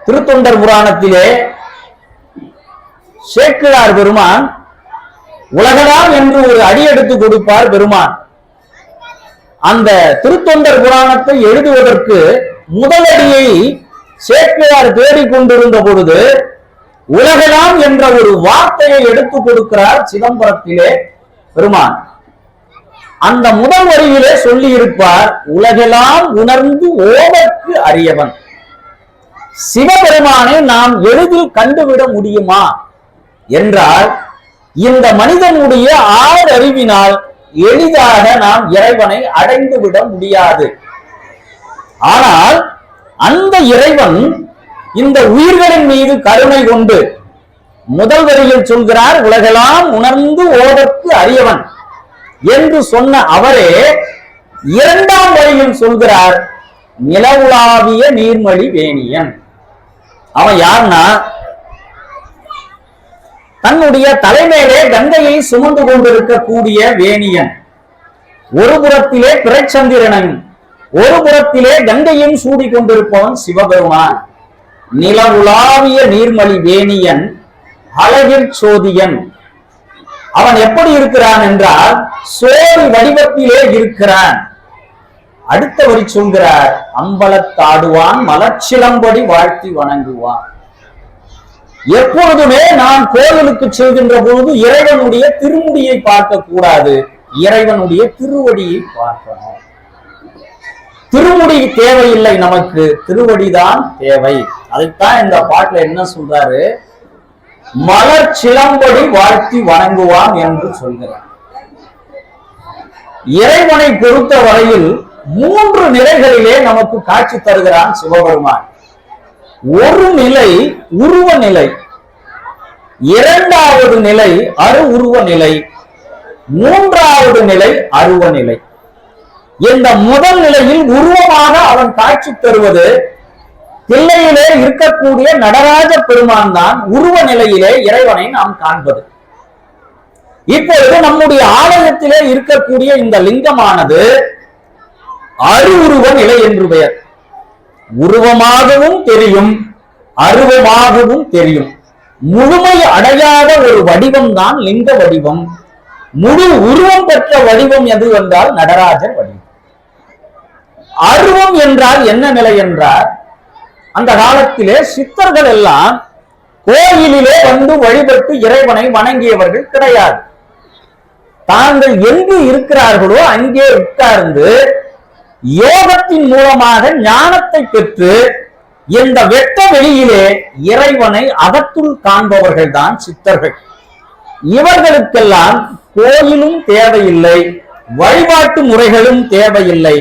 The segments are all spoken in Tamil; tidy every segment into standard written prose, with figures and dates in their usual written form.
திருத்தொண்டர் புராணத்திலே சேக்கிழார் பெருமான் உலகலாம் என்று ஒரு அடி எடுத்து கொடுப்பார் பெருமான். அந்த திருத்தொண்டர் புராணத்தை எழுதுவதற்கு முதலடியை சேக்கிழார் தேடிக்கொண்டிருந்த பொழுது உலகலாம் என்ற ஒரு வார்த்தையை எடுத்து கொடுக்கிறார் சிதம்பரத்திலே பெருமான். அந்த முதல் வரியிலே சொல்லி இருப்பார், உலகெல்லாம் உணர்ந்து ஓதற்கு அறியவன். சிவபெருமானை நாம் எளிதில் கண்டுவிட முடியுமா என்றால் இந்த மனிதனுடைய ஆறறிவினால் எளிதாக நாம் இறைவனை அடைந்து விட முடியாது. ஆனால் அந்த இறைவன் இந்த உயிர்களின் மீது கருணை கொண்டு முதல் வரியில் சொல்கிறார், உலகெல்லாம் உணர்ந்து ஓதற்கு அறியவன் என்று சொன்ன அவரே இரண்டாம் வரியில் சொல்கிறார், நிலவுலாவிய நீர்மலி வேணியன். அவன் யார்னா, தன்னுடைய தலைமையிலே கங்கையை சுமந்து கொண்டிருக்கக்கூடிய வேணியன். ஒரு புறத்திலே பிறைச்சந்திரனும் ஒரு புறத்திலே கங்கையும் சூடி கொண்டிருப்பவன் சிவபெருமான். நிலவுலாவிய நீர்மலி வேணியன் அழகில் சோதியன். அவன் எப்படி இருக்கிறான் என்றால் சோதி வடிவத்திலே இருக்கிறான். அடுத்த வரி சொல்கிறார், அம்பலத்தாடுவான் மலர்ச்சிலம்படி வாழ்த்தி வணங்குவான். எப்பொழுதுமே நாம் கோயிலுக்கு செல்கின்ற பொழுது இறைவனுடைய திருமுடியை பார்க்க கூடாது, இறைவனுடைய திருவடியை பார்க்கணும். திருமுடி தேவையில்லை, நமக்கு திருவடிதான் தேவை. அதைத்தான் இந்த பாட்டுல என்ன சொல்றாரு, மலர் சிலம்படி வாழ்த்தி வணங்குவான் என்று சொல்கிறார். இறைவனை பொறுத்த வரையில் 3 நிலைகளிலே நமக்கு காட்சி தருகிறான் சிவபெருமான். ஒரு நிலை உருவ நிலை, இரண்டாவது நிலை அரு உருவ நிலை, மூன்றாவது நிலை அருவ நிலை. இந்த முதல் நிலையில் உருவமாக அவன் காட்சி தருவது தில்லையிலே இருக்கக்கூடிய நடராஜ பெருமான் தான். உருவ நிலையிலே இறைவனை நாம் காண்பது. இப்பொழுது நம்முடைய ஆலயத்திலே இருக்கக்கூடிய இந்த லிங்கமானது அரு உருவ நிலை என்று பெயர். உருவமாகவும் தெரியும், அருவமாகவும் தெரியும். முழுமை அடையாத ஒரு வடிவம் தான் லிங்க வடிவம். முழு உருவம் பெற்ற வடிவம் எது என்றால் நடராஜர் வடிவம். அருவம் என்றால் என்ன நிலை என்றால், அந்த காலத்திலே சித்தர்கள் எல்லாம் கோயிலிலே வந்து வழிபட்டு இறைவனை வணங்கியவர்கள் கிடையாது. தாங்கள் எங்கு இருக்கிறார்களோ அங்கே உட்கார்ந்து யோகத்தின் மூலமாக ஞானத்தை பெற்று இந்த வெட்ட வெளியிலே இறைவனை அகத்துள் காண்பவர்கள் தான் சித்தர்கள். இவர்களுக்கெல்லாம் கோயிலும் தேவையில்லை, வழிபாட்டு முறைகளும் தேவையில்லை.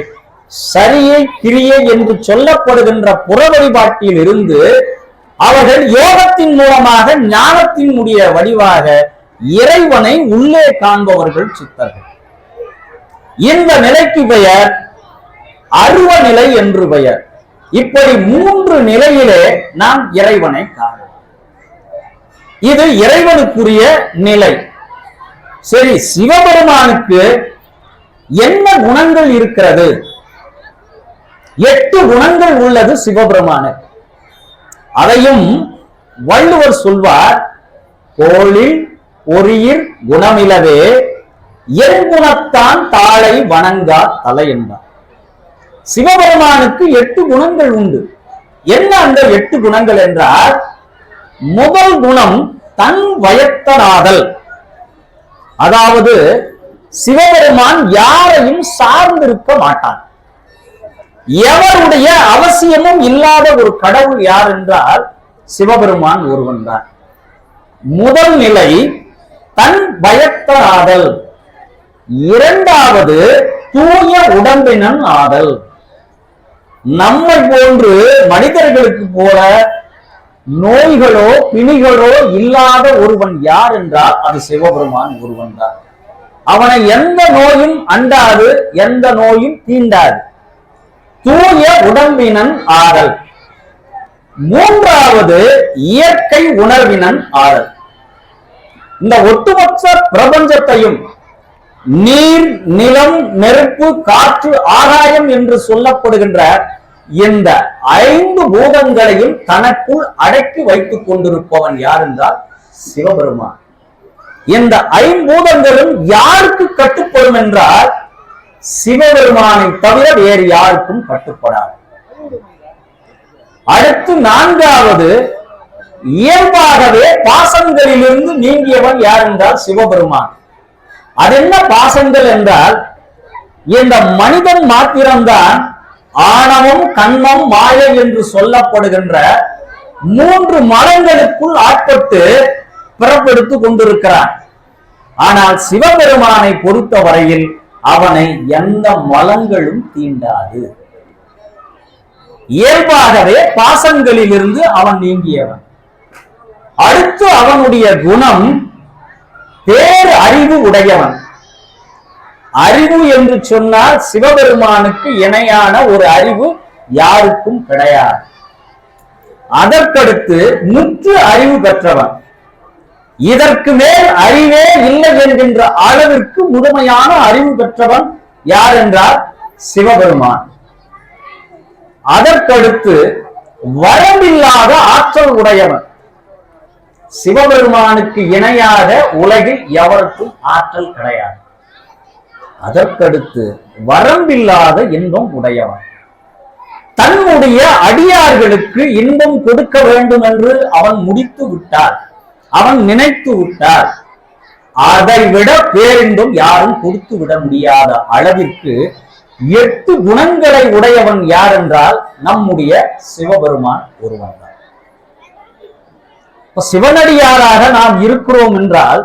சரியை கிரியை என்று சொல்லப்படுகின்ற புற வழிபாட்டில் இருந்து அவர்கள் யோகத்தின் மூலமாக ஞானத்தின் உடைய வடிவாக இறைவனை உள்ளே காண்பவர்கள் சித்தர்கள். இந்த நிலைக்கு பெயர் அருவ நிலை என்று பெயர். இப்படி 3 நிலையிலே நாம் இறைவனை காணலாம். இது இறைவனுக்குரிய நிலை. சரி, சிவபெருமானுக்கு என்ன குணங்கள் இருக்கிறது? 8 குணங்கள் உள்ளது சிவபெருமானுக்கு. அதையும் வள்ளுவர் சொல்வார், கோளில் பொறியிற் குணமிலவே என் குணத்தான் தாளை வணங்கா தலை என்பார். சிவபெருமானுக்கு 8 குணங்கள் உண்டு. என்ன அந்த 8 குணங்கள் என்றால், முதல் குணம் தன் வயத்தனாதல். அதாவது சிவபெருமான் யாரையும் சார்ந்திருக்க மாட்டான். எவருடைய அவசியமும் இல்லாத ஒரு கடவுள் யார் என்றால் சிவபெருமான் ஒருவன் தான். முதல் நிலை தன் பயத்தனாதல். இரண்டாவது தூய உடம்பினன் ஆதல். நம்மை போன்று மனிதர்களுக்கு போல நோய்களோ பிணிகளோ இல்லாத ஒருவன் யார் என்றால் அது சிவபெருமான் ஒருவன் தான். அவனை எந்த நோயும் அண்டாது, எந்த நோயும் தீண்டாது. தூய உடம்பினன் ஆதல். மூன்றாவது இயற்கை உணர்வினன் ஆதல். இந்த ஒட்டுமொத்த பிரபஞ்சத்தையும் நீர், நிலம், நெருப்பு, காற்று, ஆகாயம் என்று சொல்லப்படுகின்ற இந்த 5 பூதங்களையும் தனக்குள் அடக்கி வைத்துக் கொண்டிருப்பவன் யார் என்றால் சிவபெருமான். இந்த 5 பூதங்களும் யாருக்கு கட்டுப்படும் என்றால் சிவபெருமானை தவிர வேறு யாருக்கும் கட்டுப்படாது. அடுத்து 4வது, இயல்பாகவே பாசங்களிலிருந்து நீங்கியவன் யார் என்றால் சிவபெருமான். அது என்ன பாசங்கள் என்றால், இந்த மனிதன் மாத்திரம்தான் ஆணவம், கண்மம், மாயை என்று சொல்லப்படுகின்ற 3 மலங்களுக்குள் ஆட்பட்டு பிறப்பெடுத்துக் கொண்டிருக்கிறான். ஆனால் சிவபெருமானை பொறுத்த வரையில் அவனை எந்த மலங்களும் தீண்டாது. இயல்பாகவே பாசங்களிலிருந்து அவன் நீங்கியவன். அடுத்து அவனுடைய குணம் பேர் அறிவு உடையவன். அறிவு என்று சொன்னால் சிவபெருமானுக்கு இணையான ஒரு அறிவு யாருக்கும் கிடையாது. அதற்கடுத்து முற்று அறிவு பெற்றவன். இதற்கு மேல் அறிவே இல்லை என்கின்ற அளவிற்கு முழுமையான அறிவு பெற்றவன் யார் என்றால் சிவபெருமான். அதற்கடுத்து வரம்பில்லாத ஆற்றல் உடையவன். சிவபெருமானுக்கு இணையாக உலகில் எவருக்கும் ஆற்றல் கிடையாது. அதற்கடுத்து வரம்பில்லாத இன்பம் உடையவன். தன்னுடைய அடியார்களுக்கு இன்பம் கொடுக்க வேண்டும் என்று அவன் முடித்து விட்டார், அவன் நினைத்து விட்டார். அதை விட பேரின்பம் யாரும் கொடுத்து விட முடியாத அளவிற்கு 8 குணங்களை உடையவன் யார் என்றால் நம்முடைய சிவபெருமான் ஒருவன் தான். சிவனடியாராக நாம் இருக்கிறோம் என்றால்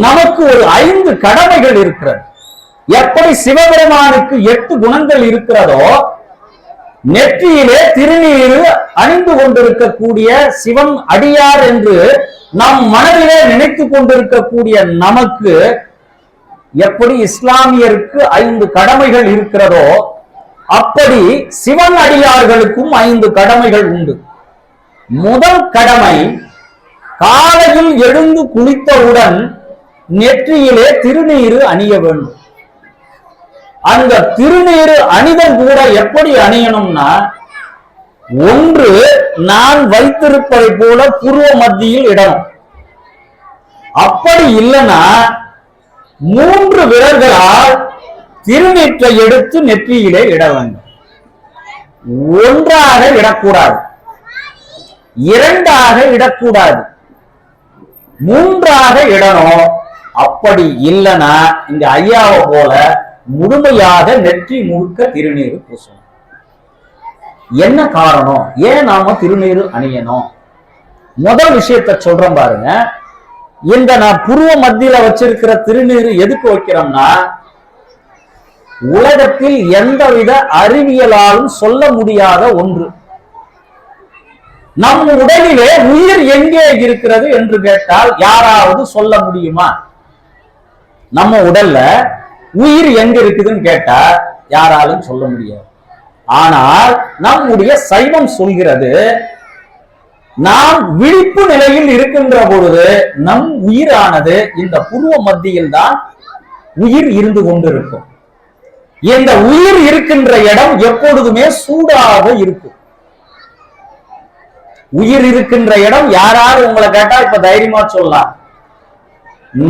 நமக்கு ஒரு 5 கடமைகள் இருக்கிறது. எப்படி சிவபெருமானுக்கு 8 குணங்கள் இருக்கிறதோ, நெற்றியிலே திருநீரு அணிந்து கொண்டிருக்கக்கூடிய சிவன் அடியார் என்று நம் மனதிலே நினைத்து கொண்டிருக்கக்கூடிய நமக்கு எப்படி இஸ்லாமியருக்கு 5 கடமைகள் இருக்கிறதோ, அப்படி சிவன் அடியார்களுக்கும் 5 கடமைகள் உண்டு. முதல் கடமை, காலையில் எழுந்து குளித்தவுடன் நெற்றியிலே திருநீரு அணிய வேண்டும். அந்த திருநீரு அணிதல் கூட எப்படி அணியணும்னா, ஒன்று நான் வைத்திருப்பதை போல புருவ மத்தியில் இடணும். அப்படி இல்லைன்னா 3 விரல்களால் திருநீற்றை எடுத்து நெற்றியிலே இட வேண்டும். ஒன்றாக இடக்கூடாது, 2ஆக இடக்கூடாது, 3ஆக இடணும். அப்படி இல்லைன்னா இங்க ஐயாவை போல முழுமையாக நெற்றி முழுக்க திருநீரு பூசணும். என்ன காரணம், ஏன் நாம திருநீரு அணியணும்? முதல் விஷயத்தை சொல்றோம் பாருங்க. இந்த நான் புருவ மத்தியில வச்சிருக்கிற திருநீரு எதுக்கு வைக்கிறோம்னா, உலகத்தில் எந்தவித அறிவியலாலும் சொல்ல முடியாத ஒன்று, நம் உடலிலே உயிர் எங்கே இருக்கிறது என்று கேட்டால் யாராவது சொல்ல முடியுமா? நம்ம உடல்ல உயிர் எங்க இருக்குதுன்னு கேட்டா யாராலும் சொல்ல முடியாது. ஆனால் நம்முடைய சைவம் சொல்கிறது, நாம் விழிப்பு நிலையில் இருக்கின்ற பொழுது நம் உயிரானது இந்த புருவ மத்தியில் தான் உயிர் இருந்து கொண்டிருக்கும். இந்த உயிர் இருக்கின்ற இடம் எப்பொழுதுமே சூடாக இருக்கும். உயிர் இருக்கின்ற இடம் யாராவது உங்களை கேட்டா இப்ப தைரியமா சொல்லலாம்,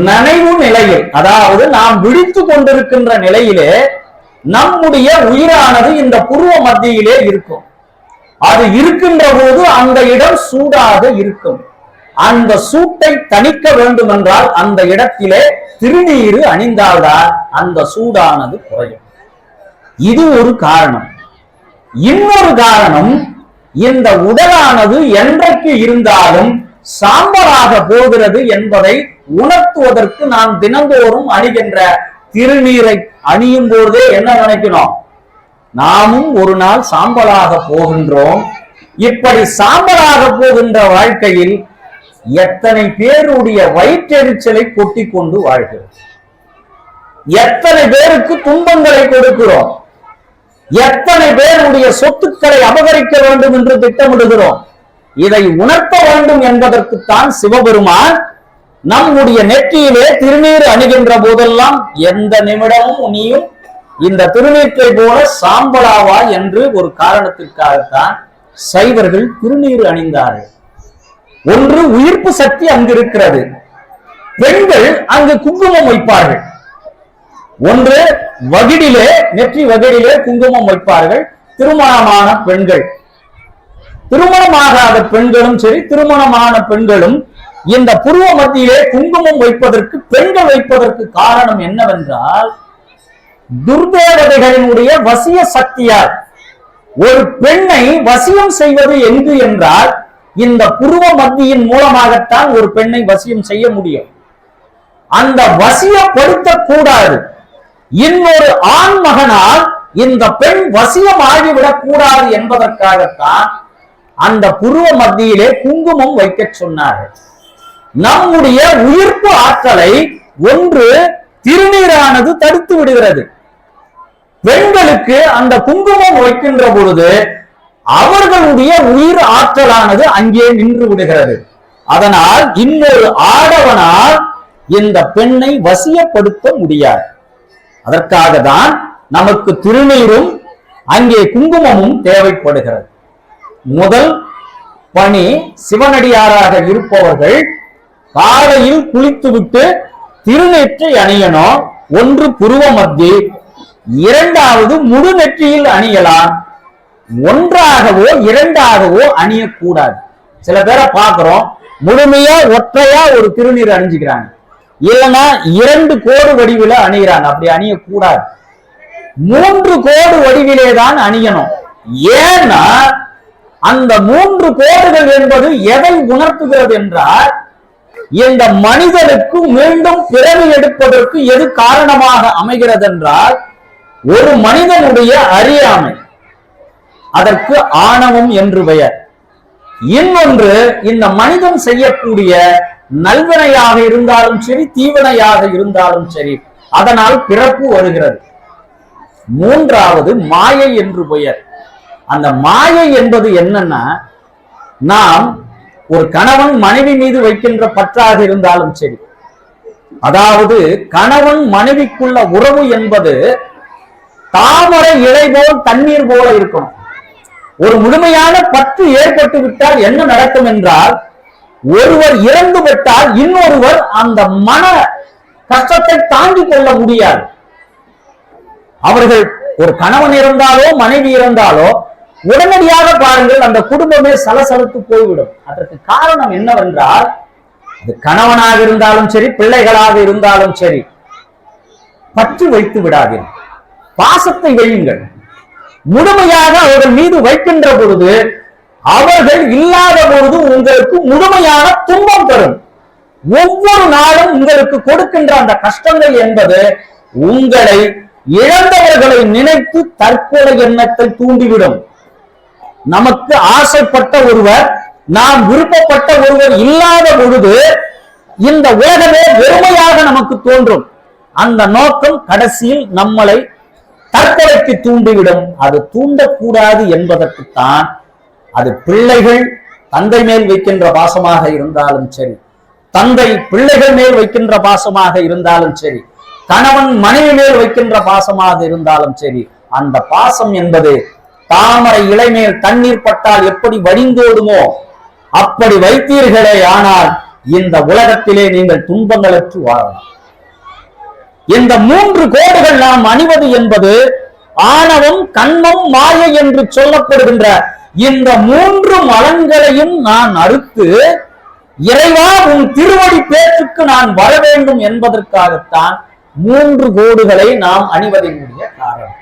நனைவு நிலையில், அதாவது நாம் விழித்து கொண்டிருக்கின்ற நிலையிலே நம்முடைய உயிரானது இந்த புருவ மத்தியிலே இருக்கும். அது இருக்கின்ற போது அந்த இடம் சூடாக இருக்கும். அந்த சூட்டை தணிக்க வேண்டும் என்றால் அந்த இடத்திலே திருநீரு அணிந்தால்தான் அந்த சூடானது குறையும். இது ஒரு காரணம். இன்னொரு காரணம், இந்த உடலானது என்றைக்கு இருந்தாலும் சாம்பலாக போகிறது என்பதை உணர்த்துவதற்கு நாம் தினந்தோறும் அணிகின்ற திருநீரை அணியும் போதே என்ன நினைக்கணும், நாமும் ஒரு நாள் சாம்பலாக போகின்றோம். இப்படி சாம்பலாக போகின்ற வாழ்க்கையில் எத்தனை பேருடைய வயிற்றெரிச்சலை கொட்டி கொண்டு வாழ்கிறோம், எத்தனை பேருக்கு துன்பங்களை கொடுக்கிறோம், எத்தனை பேருடைய சொத்துக்களை அபகரிக்க வேண்டும் என்று திட்டமிடுகிறோம். இதை உணர்த்த வேண்டும் என்பதற்குத்தான் சிவபெருமான் நம்முடைய நெற்றியிலே திருநீர் அணிகின்ற போதெல்லாம் எந்த நிமிடமும் நீயும் இந்த திருநீற்றை போல சாம்பலாவா என்று ஒரு காரணத்திற்காகத்தான் சைவர்கள் திருநீர் அணிந்தார்கள். ஒன்று, உயிர்ப்பு சக்தி அங்கு இருக்கிறது. பெண்கள் அங்கு குங்குமம் வைப்பார்கள். ஒன்று, வகிடிலே, நெற்றி வகிடிலே குங்குமம் வைப்பார்கள் திருமணமான பெண்கள். திருமணமாகாத பெண்களும் சரி, திருமணமான பெண்களும் இந்த புருவ மத்தியிலே குங்குமம் வைப்பதற்கு, பெண்கள் வைப்பதற்கு காரணம் என்னவென்றால், துர்தேவதைகளினுடைய வசிய சக்தியால் ஒரு பெண்ணை வசியம் செய்வது எங்கு என்றால் இந்த புருவ மத்தியின் மூலமாகத்தான் ஒரு பெண்ணை வசியம் செய்ய முடியும். அந்த வசியப்படுத்த கூடாது, இன்னொரு ஆண் மகனால் இந்த பெண் வசியம் ஆகிவிடக் கூடாது என்பதற்காகத்தான் அந்த புருவ மத்தியிலே குங்குமம் வைக்க சொன்னார்கள். நம்முடைய உயிர்ப்பு ஆற்றலை ஒன்று திருநீரானது தடுத்து விடுகிறது. பெண்களுக்கு அந்த குங்குமம் வைக்கின்ற பொழுது அவர்களுடைய உயிர் ஆற்றலானது அங்கே நின்று விடுகிறது. அதனால் இன்னொரு ஆடவனால் இந்த பெண்ணை வசியப்படுத்த முடியாது. அதற்காக தான் நமக்கு திருநீரும் அங்கே குங்குமமும் தேவைப்படுகிறது. முதல் பணி, சிவனடியாராக இருப்பவர்கள் காலையில் குளித்துவிட்டு திருநெற்றை அணியணும். ஒன்று புருவ மத்தி, இரண்டாவது முழு நெற்றியில் அணியலாம். ஒன்றாகவோ இரண்டாகவோ அணியக்கூடாது. சில பேரை பார்க்கிறோம், முழுமையா ஒற்றையா ஒரு திருநீர் அணிஞ்சுக்கிறாங்க, இல்லைன்னா 2 கோடு வடிவில அணிகிறாங்க. அப்படி அணியக்கூடாது, 3 கோடு வடிவிலே தான் அணியணும். ஏன்னா அந்த 3 கோடுகள் என்பது எதை உணர்த்துகிறது என்றால், இந்த மனிதனுக்கு மீண்டும் பிறவி எடுப்பதற்கு எது காரணமாக அமைகிறது என்றால், ஒரு மனிதனுடைய அறியாமை, அதற்கு ஆணவம் என்று பெயர். இன்னொன்று, இந்த மனிதன் செய்யக்கூடிய நல்வினையாக இருந்தாலும் சரி, தீவினையாக இருந்தாலும் சரி, அதனால் பிறப்பு வருகிறது. மூன்றாவது மாயை என்று பெயர். அந்த மாயை என்பது என்னன்னா, நாம் ஒரு கணவன் மனைவி மீது வைக்கின்ற பற்றாக இருந்தாலும் சரி, அதாவது கணவன் மனைவிக்குள்ள உறவு என்பது தாமரை இலை போல் தண்ணீர் போல இருக்கணும். ஒரு முழுமையான பற்று ஏற்பட்டு விட்டால் என்ன நடக்கும் என்றால், ஒருவர் இறந்து விட்டால் இன்னொருவர் அந்த மன கஷ்டத்தை தாங்கிக் கொள்ள முடியாது. அவர்கள் ஒரு கணவன் இருந்தாலோ மனைவி இருந்தாலோ உடனடியாக பாருங்கள், அந்த குடும்பமே சலசலத்து போய்விடும். அதற்கு காரணம் என்னவென்றால், அது கணவனாக இருந்தாலும் சரி, பிள்ளைகளாக இருந்தாலும் சரி, பற்று வைத்து விடாதீர்கள், பாசத்தை வையுங்கள். முழுமையாக அவர்கள் மீது வைக்கின்ற பொழுது, அவர்கள் இல்லாத பொழுது உங்களுக்கு முழுமையான துன்பம் தரும். ஒவ்வொரு நாளும் உங்களுக்கு கொடுக்கின்ற அந்த கஷ்டங்கள் என்பது உங்களை இழந்தவர்களை நினைத்து தற்கொலை எண்ணத்தை தூண்டிவிடும். நமக்கு ஆசைப்பட்ட ஒருவர், நாம் விருப்பப்பட்ட ஒருவர் இல்லாத பொழுது இந்த உலகமே வெறுமையாக நமக்கு தோன்றும். அந்த நோக்கம் கடைசியில் நம்மளை தற்கொலைக்கு தூண்டிவிடும். அது தூண்டக்கூடாது என்பதற்குத்தான், அது பிள்ளைகள் தந்தை மேல் வைக்கின்ற பாசமாக இருந்தாலும் சரி, தந்தை பிள்ளைகள் மேல் வைக்கின்ற பாசமாக இருந்தாலும் சரி, கணவன் மனைவி மேல் வைக்கின்ற பாசமாக இருந்தாலும் சரி, அந்த பாசம் என்பது தாமரை இலை மேல் தண்ணீர் பட்டால் எப்படி வடிந்தோடுமோ அப்படி வைத்தீர்களே, ஆனால் இந்த உலகத்திலே நீங்கள் துன்பங்களற்று வாழலாம். இந்த 3 கோடுகள் நாம் அணிவது என்பது ஆணவம், கண்மம், மாயை என்று சொல்லப்படுகின்ற இந்த 3 மலங்களையும் நான் அறுத்து, இறைவா உன் திருவடி பேச்சுக்கு நான் வர வேண்டும் என்பதற்காகத்தான் 3 கோடுகளை நாம் அணிவதனுடைய காரணம்.